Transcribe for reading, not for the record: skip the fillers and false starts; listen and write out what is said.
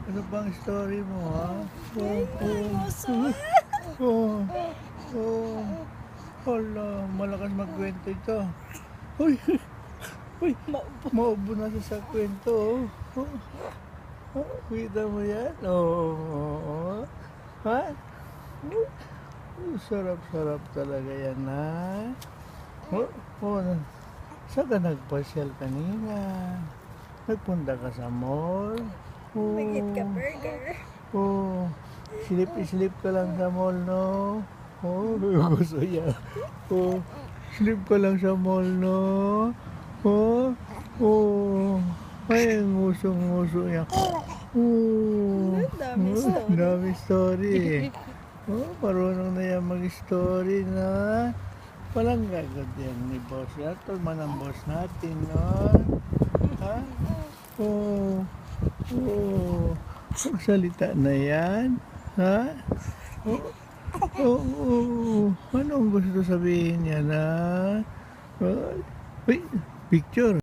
Ano bang story mo, ha? Hala, malakas magkwento ito. Uy, uy, maubo na siya sa kwento, oh. Kita mo yan? Oo. Ha? Sarap-sarap talaga yan, ha? Saan ka nagpasyal kanina? Nagpunta ka sa mall? Magit ka burger. Sleep ka lang sa mall, no? Gusto niya. Sleep ka lang sa mall, no? Ay, nguso niya. Dami story. Marunong na yan mag-story na. Walang gagod yan ni boss. Ito man ang boss natin, no? Ha? Salita na yan. Ha? Anong gusto sabihin niya na? Uy, picture.